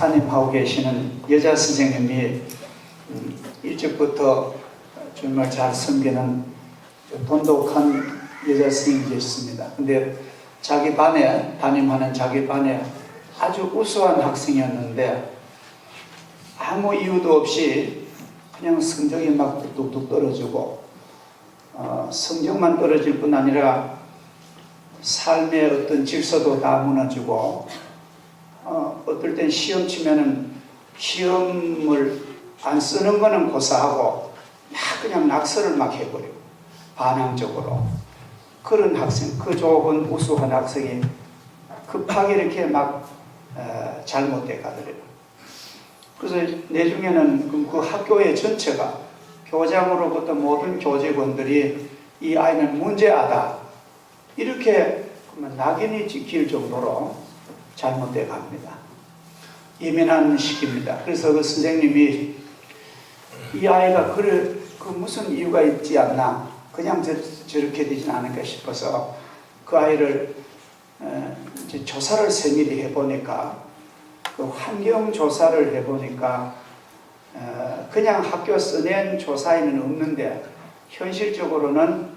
담임하고 계시는 여자 선생님이 일찍부터 정말 잘 섬기는 돈독한 여자 선생님이 계셨습니다. 근데 자기 반에, 담임하는 자기 반에 아주 우수한 학생이었는데 아무 이유도 없이 그냥 성적이 막 뚝뚝 떨어지고 성적만 떨어질 뿐 아니라 삶의 어떤 질서도 다 무너지고 어떨 땐 시험 치면은 시험을 안 쓰는 거는 고사하고 막 그냥 낙서를 막 해버리고 반항적으로 그런 학생, 그 좋은 우수한 학생이 급하게 이렇게 막 잘못돼 가더래요. 그래서 내중에는 그 학교의 전체가 교장으로부터 모든 교직원들이 이 아이는 문제아다 이렇게 낙인이 찍힐 정도로 잘못돼 갑니다. 예민한 시기입니다. 그래서 그 선생님이 이 아이가 그 무슨 이유가 있지 않나 그냥 저렇게 되진 않을까 싶어서 그 아이를 이제 조사를 세밀히 해보니까 그 환경 조사를 해보니까 그냥 학교 써낸 조사에는 없는데 현실적으로는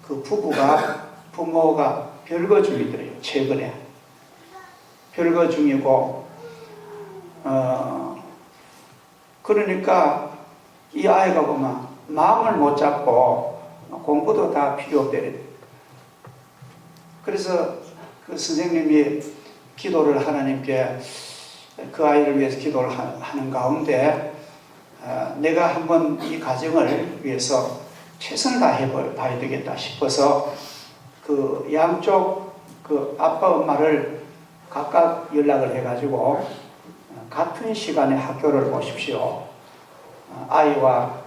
그 부모가 별거 중이더래요. 최근에 별거 중이고 그러니까 이 아이가 보면 마음을 못 잡고 공부도 다 필요 없대요. 그래서 그 선생님이 기도를 하나님께 그 아이를 위해서 기도를 하는 가운데 내가 한번 이 가정을 위해서 최선을 다해봐야 되겠다 싶어서 그 양쪽 그 아빠 엄마를 각각 연락을 해가지고 같은 시간에 학교를 오십시오. 아이와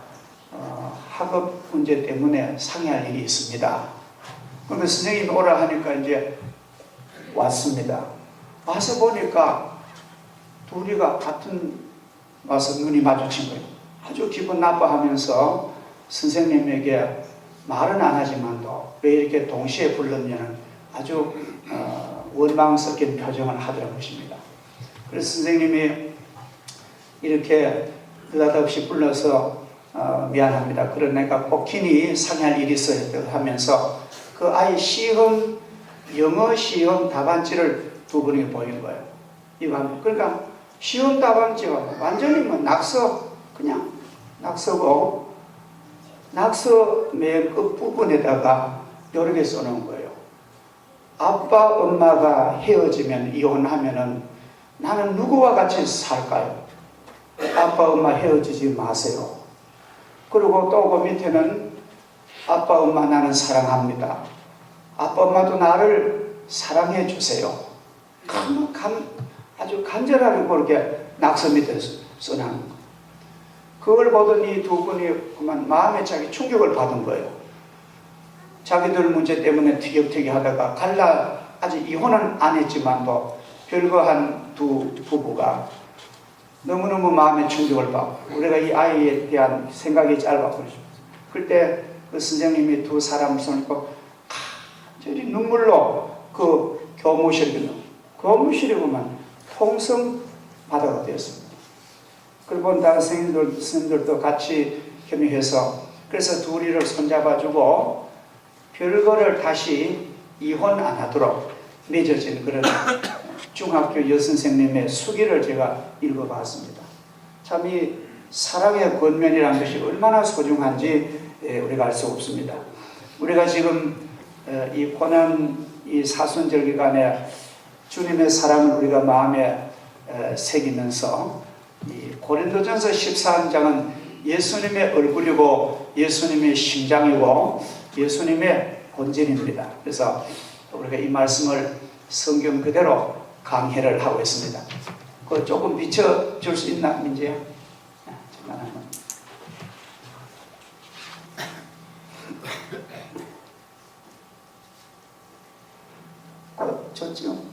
학업 문제 때문에 상의할 일이 있습니다. 그러면 선생님이 오라 하니까 이제 왔습니다. 와서 보니까 둘이가 와서 눈이 마주친 거예요. 아주 기분 나빠하면서 선생님에게 말은 안 하지만도 왜 이렇게 동시에 불렀냐는 아주 원망 섞인 표정을 하더라는 것입니다. 그래서 선생님이 이렇게 느닷없이 불러서 미안합니다. 그러니까 꼭 긴히 상의할 일이 있어야 하면서 그 아이 영어 시험 답안지를 두 분이 보인 거예요. 그러니까 시험 답안지가 완전히 그냥 낙서고 낙서 맨 끝부분에다가 이렇게 써놓은 거예요. 아빠 엄마가 헤어지면 이혼하면은 나는 누구와 같이 살까요? 아빠 엄마 헤어지지 마세요. 그리고 또 그 밑에는 아빠 엄마 나는 사랑합니다. 아빠 엄마도 나를 사랑해 주세요. 아주 간절하게 그렇게 낙서 밑에 써놓은 거예요. 그걸 보던 이 두 분이 그만 마음에 자기 충격을 받은 거예요. 자기들 문제 때문에 티격태격 하다가 아직 이혼은 안 했지만도 별거한 두 부부가 너무너무 마음에 충격을 받고 우리가 이 아이에 대한 생각이 짧아버리죠. 그때 그 선생님이 두 사람을 손잡고 간절히 눈물로 그 교무실에 보면 통성 바다가 되었습니다. 그리고 다른 선생님들도 같이 협의해서 그래서 둘이를 손잡아주고 별거를 다시 이혼 안 하도록 맺어진 그런 중학교 여선생님의 수기를 제가 읽어봤습니다. 참 이 사랑의 권면이라는 것이 얼마나 소중한지 우리가 알 수 없습니다. 우리가 지금 이 고난 이 사순절 기간에 주님의 사랑을 우리가 마음에 새기면서 이 고린도전서 14장은 예수님의 얼굴이고 예수님의 심장이고 예수님의 본질입니다. 그래서 우리가 이 말씀을 성경 그대로 강해를 하고 있습니다. 그거 조금 비춰줄 수 있나, 민지야? 잠깐만. 저 지금.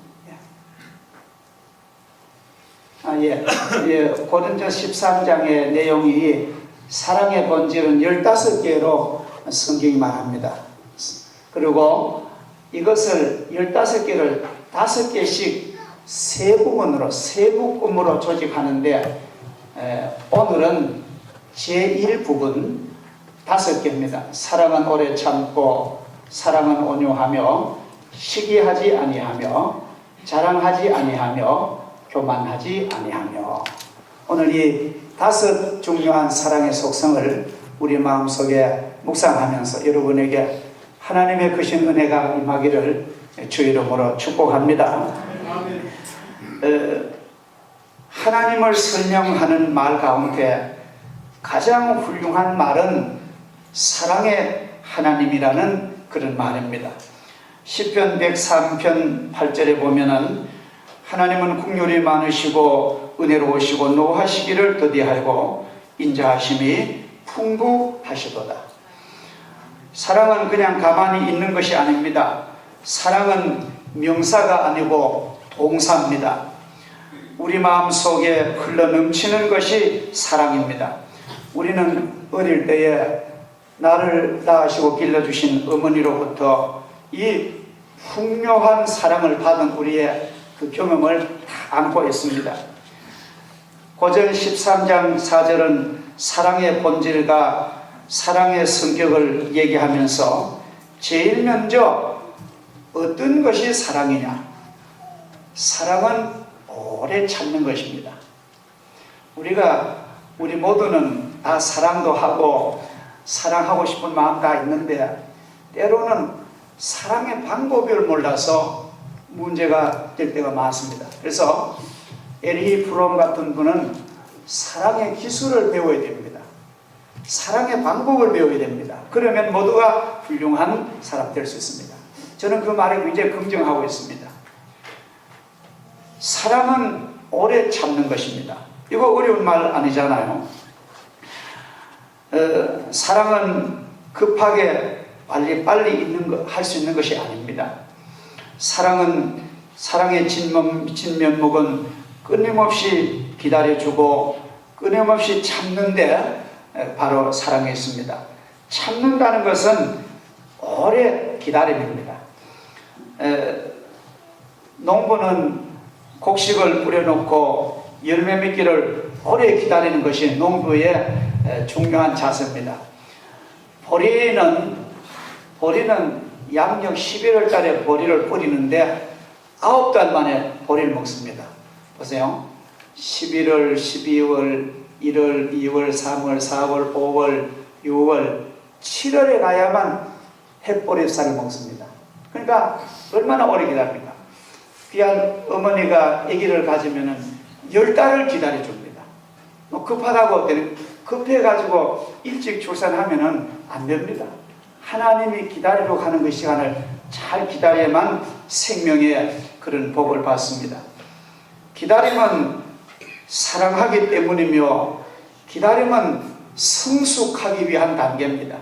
고린도 13장의 내용이 사랑의 본질은 15개로 성경이 말합니다. 그리고 이것을 15개를 5개씩 세 부분으로 세부금으로 조직하는데 오늘은 제1부분 5개입니다. 사랑은 오래 참고, 사랑은 온유하며, 시기하지 아니하며, 자랑하지 아니하며, 교만하지 아니하며. 오늘 이 5 중요한 사랑의 속성을 우리 마음속에 묵상하면서 여러분에게 하나님의 크신 은혜가 임하기를 주 이름으로 축복합니다. 하나님을 설명하는 말 가운데 가장 훌륭한 말은 사랑의 하나님이라는 그런 말입니다. 시편 103편 8절에 보면은 하나님은 긍휼이 많으시고 은혜로우시고 노하시기를 더디하고 인자하심이 풍부하시도다. 사랑은 그냥 가만히 있는 것이 아닙니다. 사랑은 명사가 아니고 동사입니다. 우리 마음속에 흘러넘치는 것이 사랑입니다. 우리는 어릴 때에 나를 낳으시고 길러주신 어머니로부터 이 풍요한 사랑을 받은 우리의 그 경험을 다 안고 있습니다. 고전 13장 4절은 사랑의 본질과 사랑의 성격을 얘기하면서 제일 먼저 어떤 것이 사랑이냐? 사랑은 오래 참는 것입니다. 우리 모두는 다 사랑도 하고 사랑하고 싶은 마음 다 있는데 때로는 사랑의 방법을 몰라서 문제가 될 때가 많습니다. 그래서 에리 프롬 같은 분은 사랑의 기술을 배워야 됩니다. 사랑의 방법을 배워야 됩니다. 그러면 모두가 훌륭한 사람 될 수 있습니다. 저는 그 말을 굉장히 긍정하고 있습니다. 사랑은 오래 참는 것입니다. 이거 어려운 말 아니잖아요. 사랑은 급하게 빨리 할 수 있는 것이 아닙니다. 사랑의 진면목은 끊임없이 기다려주고 끊임없이 참는데 바로 사랑이 있습니다. 참는다는 것은 오래 기다림입니다. 농부는 곡식을 뿌려놓고 열매 맺기를 오래 기다리는 것이 농부의 중요한 자세입니다. 보리는 양력 11월 달에 보리를 뿌리는데 9달 만에 보리를 먹습니다. 보세요. 11월, 12월, 1월, 2월, 3월, 4월, 5월, 6월, 7월에 가야만 햇보리쌀을 먹습니다. 그러니까 얼마나 오래 기다립니까? 귀한 어머니가 아기를 가지면은 10달을 기다려줍니다. 급하다고 급해가지고 일찍 출산하면은 안 됩니다. 하나님이 기다리러 가는 그 시간을 잘 기다려야만 생명의 그런 복을 받습니다. 기다림은 사랑하기 때문이며 기다림은 성숙하기 위한 단계입니다.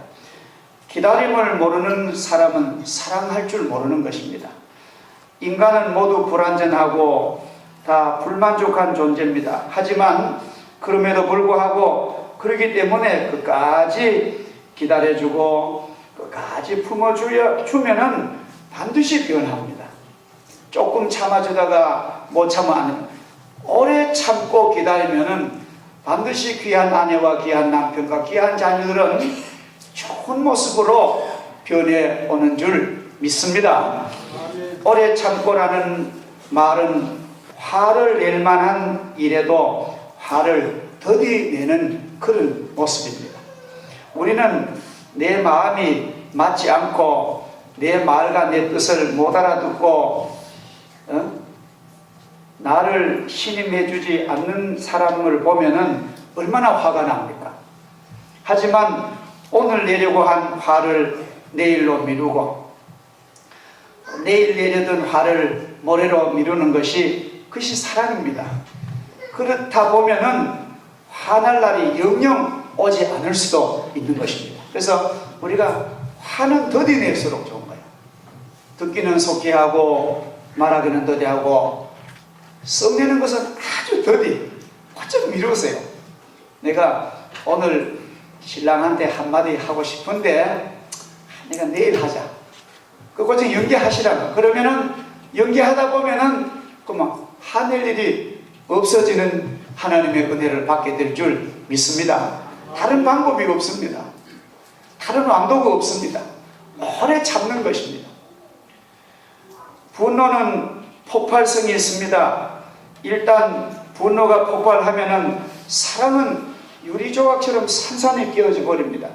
기다림을 모르는 사람은 사랑할 줄 모르는 것입니다. 인간은 모두 불완전하고 다 불만족한 존재입니다. 하지만 그럼에도 불구하고 그렇기 때문에 끝까지 기다려주고 끝까지 품어주면은 반드시 변합니다. 조금 참아주다가 못 참아 오래 참고 기다리면은 반드시 귀한 아내와 귀한 남편과 귀한 자녀들은 좋은 모습으로 변해 오는 줄 믿습니다. 오래 참고라는 말은 화를 낼 만한 일에도 화를 더디 내는 그런 모습입니다. 우리는 내 마음이 맞지 않고 내 말과 내 뜻을 못 알아듣고 나를 신임해 주지 않는 사람을 보면은 얼마나 화가 납니까? 하지만 오늘 내려고 한 화를 내일로 미루고 내일 내려던 화를 모레로 미루는 그것이 사랑입니다. 그렇다 보면은 화날 날이 영영 오지 않을 수도 있는 것입니다. 그래서 우리가 화는 더디 낼수록 좋은 거예요. 듣기는 속히 하고 말하기는 더디하고 썩내는 것은 아주 더디 어쩜 미루세요. 내가 오늘 신랑한테 한마디 하고 싶은데 내가 내일 하자. 그거 좀 연기하시라고. 그러면은 연기하다 보면은 그러면 하늘 일이 없어지는 하나님의 은혜를 받게 될 줄 믿습니다. 다른 방법이 없습니다. 다른 왕도가 없습니다. 오래 참는 것입니다. 분노는 폭발성이 있습니다. 일단 분노가 폭발하면은 사랑은 유리조각처럼 산산이 깨어져 버립니다.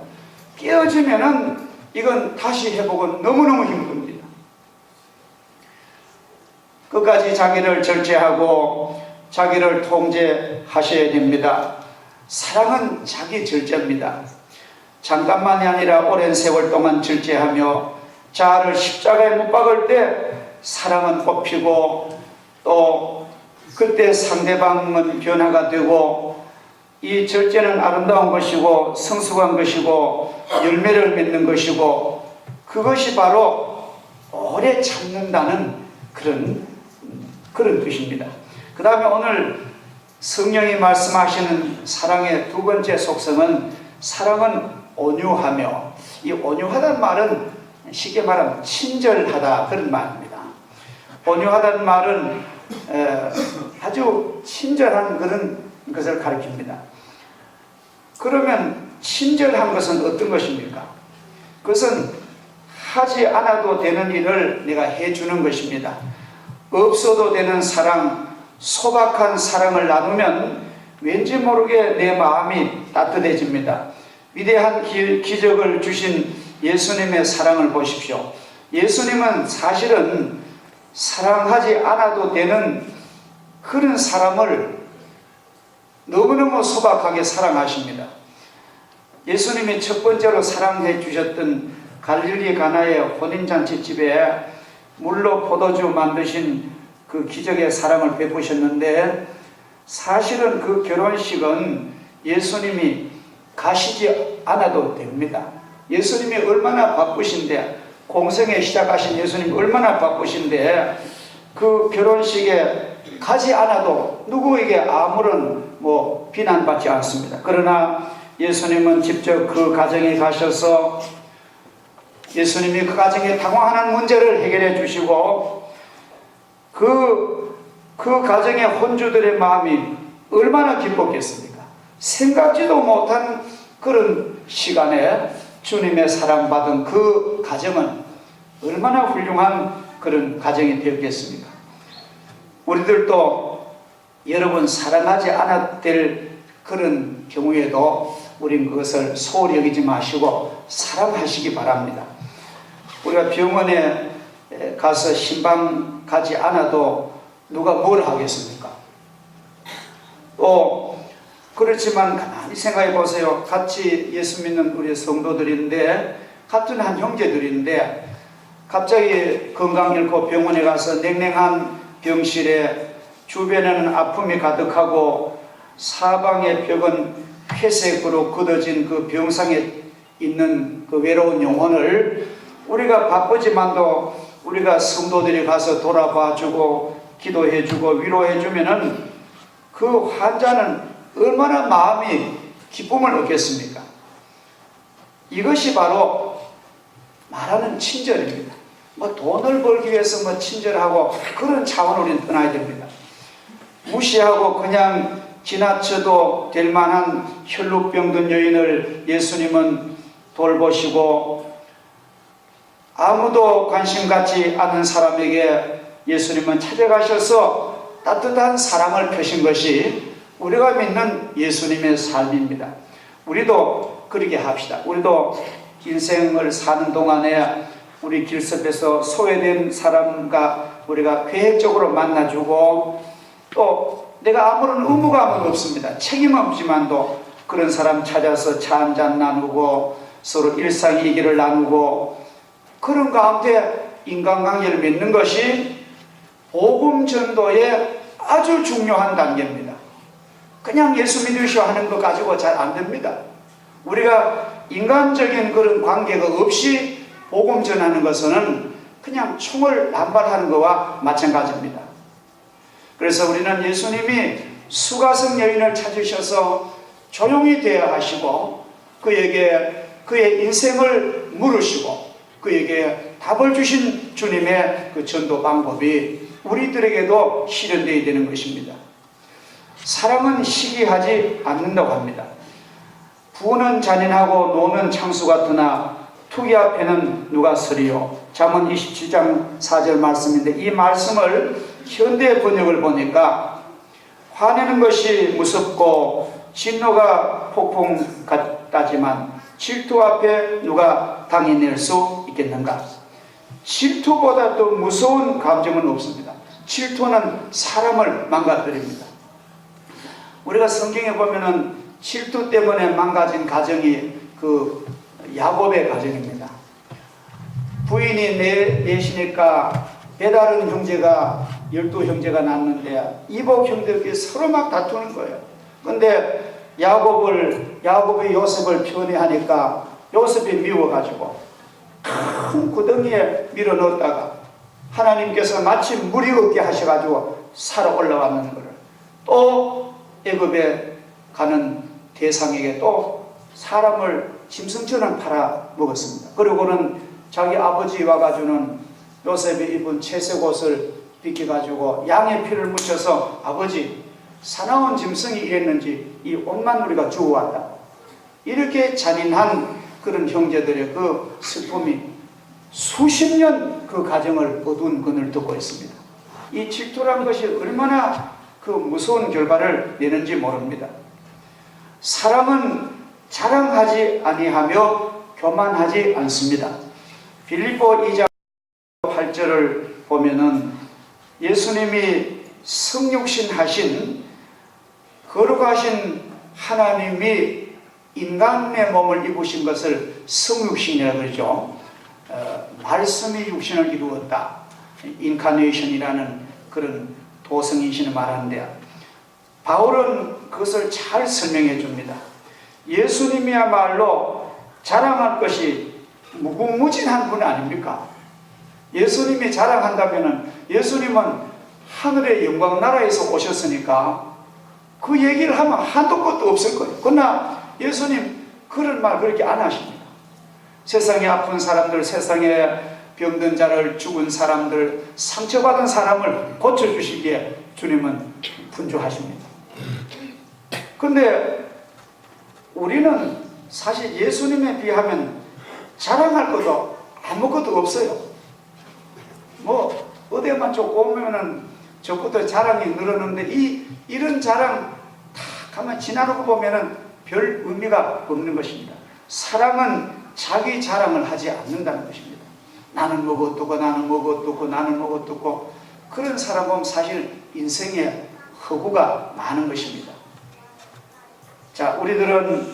깨어지면은 이건 다시 회복은 너무너무 힘듭니다. 끝까지 자기를 절제하고 자기를 통제하셔야 됩니다. 사랑은 자기 절제입니다. 잠깐만이 아니라 오랜 세월 동안 절제하며 자아를 십자가에 못 박을 때 사랑은 꽃피고 또 그때 상대방은 변화가 되고 이 절제는 아름다운 것이고 성숙한 것이고 열매를 맺는 것이고 그것이 바로 오래 참는다는 그런 뜻입니다. 그 다음에 오늘 성령이 말씀하시는 사랑의 두 번째 속성은 사랑은 온유하며, 이 온유하다는 말은 쉽게 말하면 친절하다 그런 말입니다. 온유하다는 말은 아주 친절한 그런 것을 가리킵니다. 그러면 친절한 것은 어떤 것입니까? 그것은 하지 않아도 되는 일을 내가 해주는 것입니다. 없어도 되는 사랑, 소박한 사랑을 나누면 왠지 모르게 내 마음이 따뜻해집니다. 위대한 기적을 주신 예수님의 사랑을 보십시오. 예수님은 사실은 사랑하지 않아도 되는 그런 사람을 너무너무 소박하게 사랑하십니다. 예수님이 첫 번째로 사랑해 주셨던 갈릴리 가나의 혼인잔치집에 물로 포도주 만드신 그 기적의 사랑을 베푸셨는데, 사실은 그 결혼식은 예수님이 가시지 않아도 됩니다. 예수님이 얼마나 바쁘신데, 공생에 시작하신 예수님이 얼마나 바쁘신데 그 결혼식에 가지 않아도 누구에게 아무런 비난받지 않습니다. 그러나 예수님은 직접 그 가정에 가셔서 예수님이 그 가정에 당황하는 문제를 해결해 주시고 그 가정의 혼주들의 마음이 얼마나 기뻤겠습니까? 생각지도 못한 그런 시간에 주님의 사랑받은 그 가정은 얼마나 훌륭한 그런 가정이 되었겠습니까? 우리들도 여러분 사랑하지 않아도 될 그런 경우에도 우린 그것을 소홀히 여기지 마시고 사랑하시기 바랍니다. 우리가 병원에 가서 신방 가지 않아도 누가 뭘 하겠습니까? 또 그렇지만 가만히 생각해 보세요. 같이 예수 믿는 우리 성도들인데, 같은 한 형제들인데 갑자기 건강 잃고 병원에 가서 냉랭한 병실에 주변에는 아픔이 가득하고 사방의 벽은 회색으로 굳어진 그 병상에 있는 그 외로운 영혼을 우리가 바쁘지만도 우리가 성도들이 가서 돌아봐주고 기도해주고 위로해주면은 그 환자는 얼마나 마음이 기쁨을 얻겠습니까? 이것이 바로 말하는 친절입니다. 돈을 벌기 위해서 친절하고 그런 차원으로 우리는 떠나야 됩니다. 무시하고 그냥 지나쳐도 될 만한 혈루병든 여인을 예수님은 돌보시고, 아무도 관심 갖지 않는 사람에게 예수님은 찾아가셔서 따뜻한 사랑을 펴신 것이 우리가 믿는 예수님의 삶입니다. 우리도 그렇게 합시다. 우리도 인생을 사는 동안에 우리 길섭에서 소외된 사람과 우리가 계획적으로 만나주고, 또 내가 아무런 의무감은 없습니다. 책임 없지만도 그런 사람 찾아서 차 한잔 나누고 서로 일상 얘기를 나누고, 그런 가운데 인간관계를 맺는 것이 복음 전도의 아주 중요한 단계입니다. 그냥 예수 믿으시오 하는 것 가지고 잘 안 됩니다. 우리가 인간적인 그런 관계가 없이 복음 전하는 것은 그냥 총을 남발하는 것과 마찬가지입니다. 그래서 우리는 예수님이 수가성 여인을 찾으셔서 조용히 대화하시고 그에게 그의 인생을 물으시고 그에게 답을 주신 주님의 그 전도 방법이 우리들에게도 실현되어야 되는 것입니다. 사랑은 시기하지 않는다고 합니다. 부는 잔인하고 노는 창수 같으나 투기 앞에는 누가 서리요. 잠언 27장 4절 말씀인데, 이 말씀을 현대 번역을 보니까 화내는 것이 무섭고 진노가 폭풍 같다지만 질투 앞에 누가 당해낼 수 있겠는가? 질투보다 더 무서운 감정은 없습니다. 질투는 사람을 망가뜨립니다. 우리가 성경에 보면은 질투 때문에 망가진 가정이 그 야곱의 가정입니다. 부인이 내시니까 배다른 형제가 12형제가 낳는데 이복 형제들끼리 서로 막 다투는 거예요. 근데 야곱이 요셉을 편애하니까 요셉이 미워가지고 큰 구덩이에 밀어 넣었다가 하나님께서 마치 물이 없게 하셔가지고 살아 올라왔는 것을 또 애굽에 가는 대상에게 또 사람을 짐승처럼 팔아 먹었습니다. 그리고는 자기 아버지 와가지고는 요셉이 입은 채색 옷을 비켜가지고 양의 피를 묻혀서 아버지 사나운 짐승이 이랬는지 이 옷만 우리가 주고 왔다. 이렇게 잔인한 그런 형제들의 그 슬픔이 수십 년 그 가정을 어두운 그늘 듣고 있습니다. 이 질투라는 것이 얼마나 그 무서운 결과를 내는지 모릅니다. 사랑은 자랑하지 아니하며 교만하지 않습니다. 빌립보 2장 8절을 보면은 예수님이 성육신 하신 거룩하신 하나님이 인간의 몸을 입으신 것을 성육신이라고 그러죠. 말씀이 육신을 이루었다. 인카네이션이라는 그런 도성인신을 말하는데, 바울은 그것을 잘 설명해 줍니다. 예수님이야말로 자랑할 것이 무궁무진한 분 아닙니까? 예수님이 자랑한다면 예수님은 하늘의 영광 나라에서 오셨으니까 그 얘기를 하면 한도 끝도 없을 거예요. 그러나 예수님 그런 말 그렇게 안 하십니다. 세상에 아픈 사람들, 세상에 병든 자를, 죽은 사람들, 상처받은 사람을 고쳐주시기에 주님은 분주하십니다. 그런데 우리는 사실 예수님에 비하면 자랑할 것도 아무것도 없어요. 뭐 어디에만 좋고 오면은 저부터 자랑이 늘었는데 이런 자랑 다 가만 지나놓고 보면은 별 의미가 없는 것입니다. 사랑은 자기 자랑을 하지 않는다는 것입니다. 나는 뭐가 어떻고 나는 뭐가 어떻고 나는 뭐가 어떻고 그런 사람 보면 사실 인생에 허구가 많은 것입니다. 자, 우리들은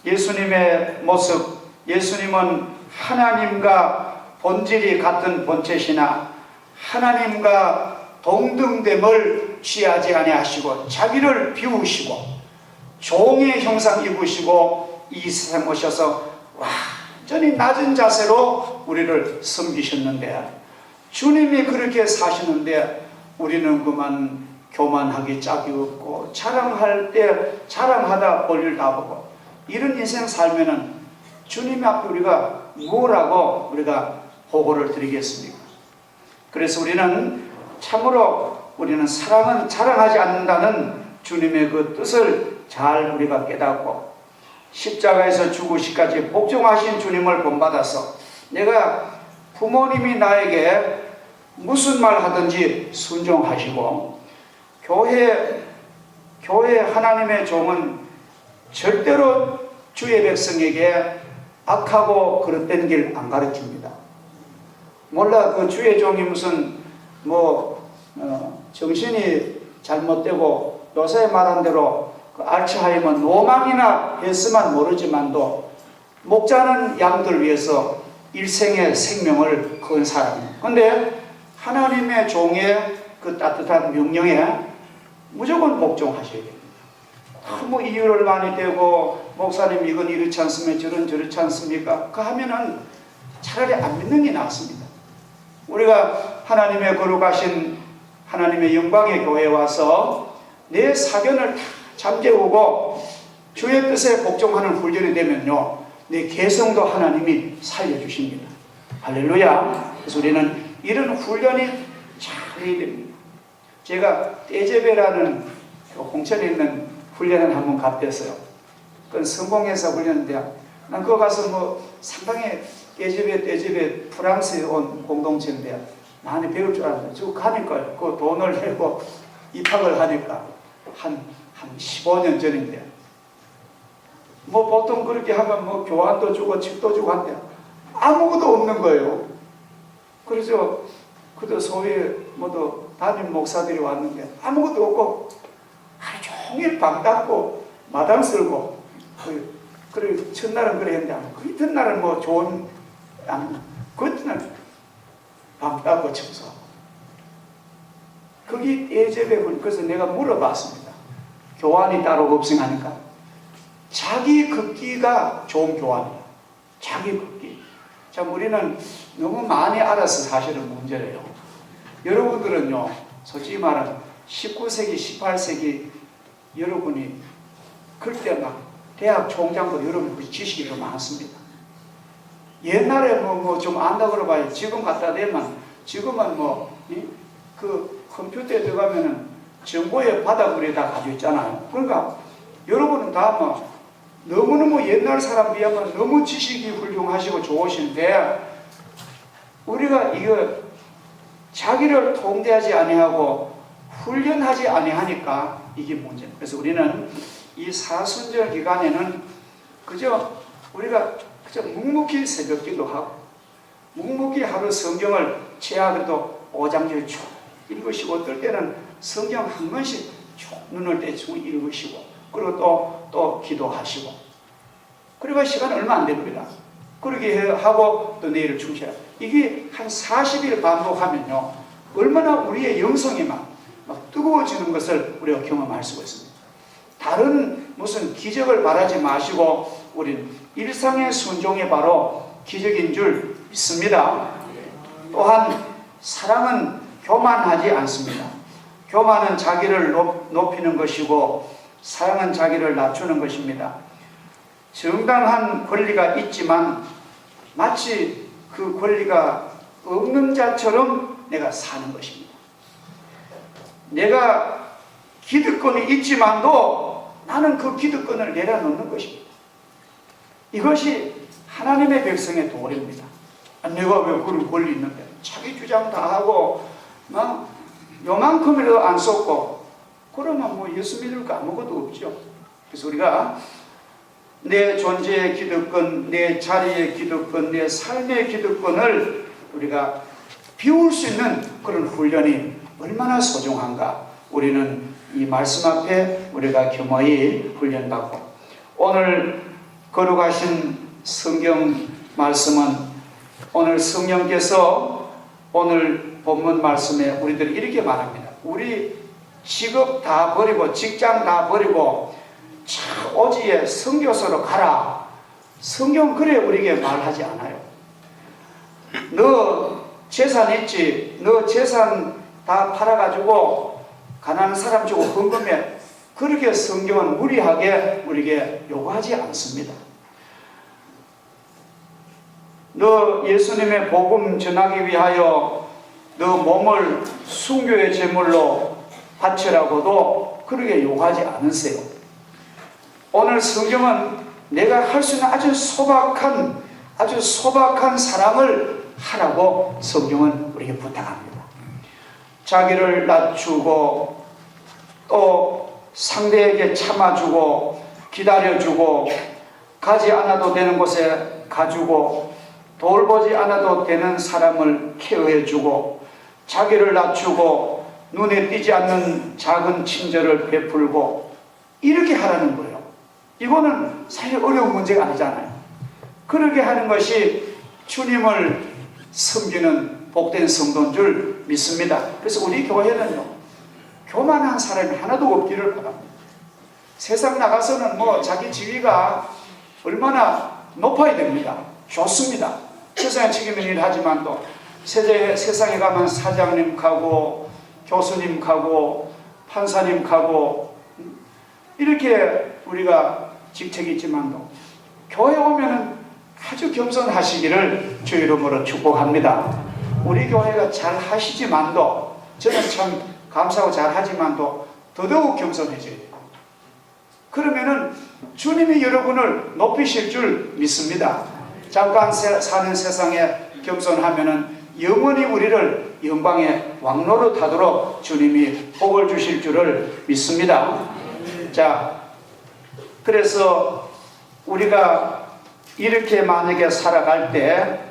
예수님의 모습, 예수님은 하나님과 본질이 같은 본체시나 하나님과 동등됨을 취하지 아니하시고 자기를 비우시고 종의 형상 입으시고 이 세상 오셔서 완전히 낮은 자세로 우리를 섬기셨는데, 주님이 그렇게 사시는데 우리는 그만 교만하기 짝이 없고 자랑할 때 자랑하다 볼일 다 보고 이런 인생 살면은 주님 앞에 우리가 뭐라고 우리가 보고를 드리겠습니까? 그래서 우리는 참으로 우리는 사랑은 자랑하지 않는다는 주님의 그 뜻을 잘 우리가 깨닫고 십자가에서 죽으시기까지 복종하신 주님을 본받아서 내가 부모님이 나에게 무슨 말 하든지 순종하시고 교회 하나님의 종은 절대로 주의 백성에게 악하고 그릇된 길 안 가르칩니다. 몰라 그 주의 종이 무슨 정신이 잘못되고 요새 말한 대로 그 알츠하이머 노망이나 했으면 모르지만도 목자는 양들 위해서 일생의 생명을 건 사람이에요. 그런데 하나님의 종의 그 따뜻한 명령에 무조건 복종하셔야 됩니다. 너무 이유를 많이 대고 목사님 이건 이렇지 않습니까? 저런 저렇지 않습니까? 그 하면은 차라리 안 믿는 게 낫습니다. 우리가 하나님의 거룩하신 하나님의 영광의 교회에 와서 내 사견을 다 잠재우고 주의 뜻에 복종하는 훈련이 되면요, 내 개성도 하나님이 살려주십니다. 할렐루야. 그래서 우리는 이런 훈련이 잘해야 됩니다. 제가 떼제베라는 홍천에 있는 훈련을 한번 갔댔어요. 그건 성공해서 훈련인데 난 그거 가서 뭐 상당히 떼제베 프랑스에 온 공동체인데 많이 배울 줄 알았는데 쭉 가니까요. 그 돈을 내고 입학을 하니까 한 15년 전인데 뭐 보통 그렇게 하면 뭐 교환도 주고 책도 주고 한데 아무것도 없는 거예요. 그래서 그도 소위 모두 담임 목사들이 왔는데 아무것도 없고 하루 종일 방 닦고 마당 쓸고 그리고 첫날은 그래 했는데 그 이튿날은 뭐 좋은 그 이튿날 방 닦고 청소하고 그게 떼제베군. 그래서 내가 물어봤습니다. 교환이 따로 급승하니까 자기 급기가 좋은 교환이야. 자기 급기. 참 우리는 너무 많이 알아서 사실은 문제래요. 여러분들은요, 솔직히 말하면 19세기, 18세기 여러분이 그때 막 대학 총장도 여러분 지식이 더 많습니다. 옛날에 뭐 좀 안다 그러봐요. 지금 갖다 대면 지금은 그 컴퓨터에 들어가면은 정보의 바닥을 다 가지고 있잖아요. 그러니까 여러분은 다 너무너무 옛날 사람 비하면 너무 지식이 훌륭하시고 좋으신데 우리가 이거 자기를 통제하지 아니하고 훈련하지 아니하니까 이게 문제예요. 그래서 우리는 이 사순절 기간에는 우리가 그저 묵묵히 새벽기도 하고 묵묵히 하루 성경을 최악에도 5장절 쭉 읽으시고 어떨 때는 성경 한 권씩 쭉 눈을 떼주고 읽으시고 그리고 또 기도하시고 그리고 시간 얼마 안 됩니다. 그렇게 하고 또 내일을 충실하고 이게 한 40일 반복하면요 얼마나 우리의 영성이 막 뜨거워지는 것을 우리가 경험할 수가 있습니다. 다른 무슨 기적을 바라지 마시고 우리는 일상의 순종이 바로 기적인 줄 믿습니다. 또한 사랑은 교만하지 않습니다. 교만은 자기를 높이는 것이고 사랑은 자기를 낮추는 것입니다. 정당한 권리가 있지만 마치 그 권리가 없는 자처럼 내가 사는 것입니다. 내가 기득권이 있지만도 나는 그 기득권을 내려놓는 것입니다. 이것이 하나님의 백성의 도리입니다. 내가 왜 그런 권리 있는데 자기 주장 다 하고 요만큼이라도 안 쏟고 그러면 뭐 예수 믿을 거 아무것도 없죠. 그래서 우리가 내 존재의 기득권, 내 자리의 기득권, 내 삶의 기득권을 우리가 비울 수 있는 그런 훈련이 얼마나 소중한가. 우리는 이 말씀 앞에 우리가 겸허히 훈련받고 오늘 거룩하신 성경 말씀은 오늘 성령께서 오늘 본문 말씀에 우리들이 이렇게 말합니다. 우리 직업 다 버리고 직장 다 버리고 오지에 선교사로 가라. 성경 그래 우리에게 말하지 않아요. 너 재산 있지? 너 재산 다 팔아가지고 가난한 사람 주고 헌금해. 그렇게 성경은 무리하게 우리에게 요구하지 않습니다. 너 예수님의 복음 전하기 위하여 너 몸을 순교의 제물로 바치라고도 그렇게 요구하지 않으세요. 오늘 성경은 내가 할 수 있는 아주 소박한 사랑을 하라고 성경은 우리에게 부탁합니다. 자기를 낮추고 또 상대에게 참아주고 기다려주고 가지 않아도 되는 곳에 가주고 돌보지 않아도 되는 사람을 케어해주고 자기를 낮추고 눈에 띄지 않는 작은 친절을 베풀고 이렇게 하라는 거예요. 이거는 사실 어려운 문제가 아니잖아요. 그렇게 하는 것이 주님을 섬기는 복된 성도인 줄 믿습니다. 그래서 우리 교회는요 교만한 사람이 하나도 없기를 바랍니다. 세상 나가서는 뭐 자기 지위가 얼마나 높아야 됩니다. 좋습니다. 세상에 책임 있는 일을 하지만 또 세상에 가면 사장님 가고 교수님 가고 판사님 가고 이렇게 우리가 직책이 있지만도 교회 오면은 아주 겸손하시기를 주 이름으로 축복합니다. 우리 교회가 잘 하시지만도 저는 참 감사하고 잘하지만도 더더욱 겸손해져야 돼요. 그러면은 주님이 여러분을 높이실 줄 믿습니다. 잠깐 사는 세상에 겸손하면은 영원히 우리를 영광의 왕로로 타도록 주님이 복을 주실 줄을 믿습니다. 자, 그래서 우리가 이렇게 만약에 살아갈 때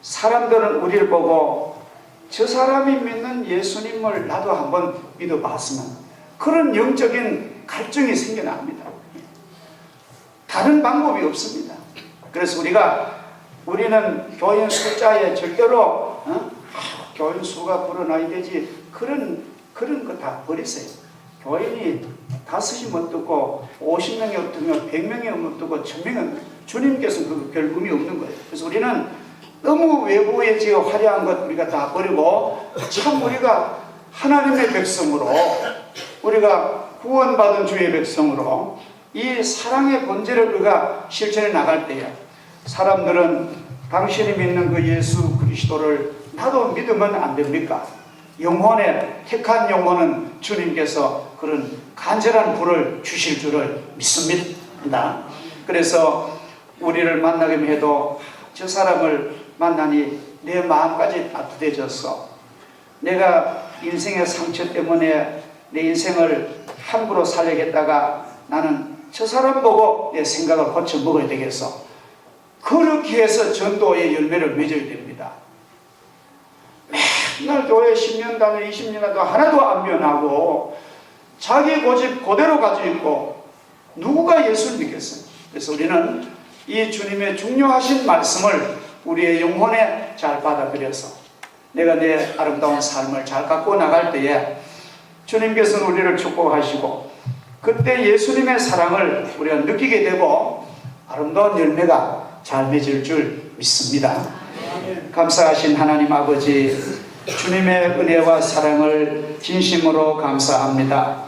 사람들은 우리를 보고 저 사람이 믿는 예수님을 나도 한번 믿어봤으면, 그런 영적인 갈증이 생겨납니다. 다른 방법이 없습니다. 그래서 우리는 교인 숫자에 절대로 교인 수가 불어나야 되지, 그런 거 다 버리세요. 교인이 5이 어떻고 50명이 어떻고 100명이 어떻고 1000명은 주님께서는 그 별 의미 없는 거예요. 그래서 우리는 너무 외부에 지금 화려한 것 우리가 다 버리고, 참 우리가 하나님의 백성으로, 우리가 구원받은 주의 백성으로 이 사랑의 본질을 우리가 실천해 나갈 때에 사람들은 당신이 믿는 그 예수 그리스도를 나도 믿으면 안 됩니까? 영혼에, 택한 영혼은 주님께서 그런 간절한 불을 주실 줄을 믿습니다. 그래서 우리를 만나게 해도 저 사람을 만나니 내 마음까지 따뜻해졌어. 내가 인생의 상처 때문에 내 인생을 함부로 살려겠다가 나는 저 사람 보고 내 생각을 고쳐 먹어야 되겠어. 그렇게 해서 전도의 열매를 맺어야 됩니다. 맨날 교회 10년 다녀 20년 다녀 하나도 안 변하고 자기 고집 그대로 가지고 있고 누구가 예수를 믿겠어요? 그래서 우리는 이 주님의 중요하신 말씀을 우리의 영혼에 잘 받아들여서 내가 내 아름다운 삶을 잘 갖고 나갈 때에 주님께서는 우리를 축복하시고, 그때 예수님의 사랑을 우리가 느끼게 되고 아름다운 열매가 잘 맺을 줄 믿습니다. 감사하신 하나님 아버지, 주님의 은혜와 사랑을 진심으로 감사합니다.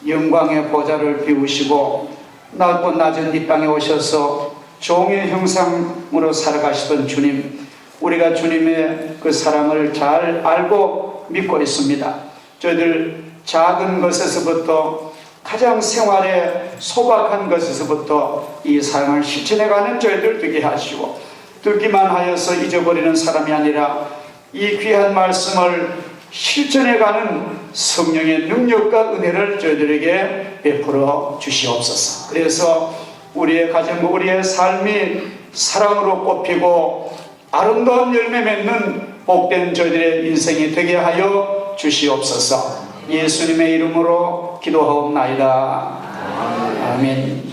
영광의 보좌를 비우시고 낮고 낮은 이 땅에 오셔서 종의 형상으로 살아가시던 주님, 우리가 주님의 그 사랑을 잘 알고 믿고 있습니다. 저희들 작은 것에서부터 가장 생활에 소박한 것에서부터 이 사랑을 실천해가는 저희들 되게 하시고, 듣기만 하여서 잊어버리는 사람이 아니라 이 귀한 말씀을 실천해가는 성령의 능력과 은혜를 저희들에게 베풀어 주시옵소서. 그래서 우리의 가정과 우리의 삶이 사랑으로 꽃피고 아름다운 열매 맺는 복된 저희들의 인생이 되게 하여 주시옵소서. 예수님의 이름으로 기도하옵나이다. 아멘.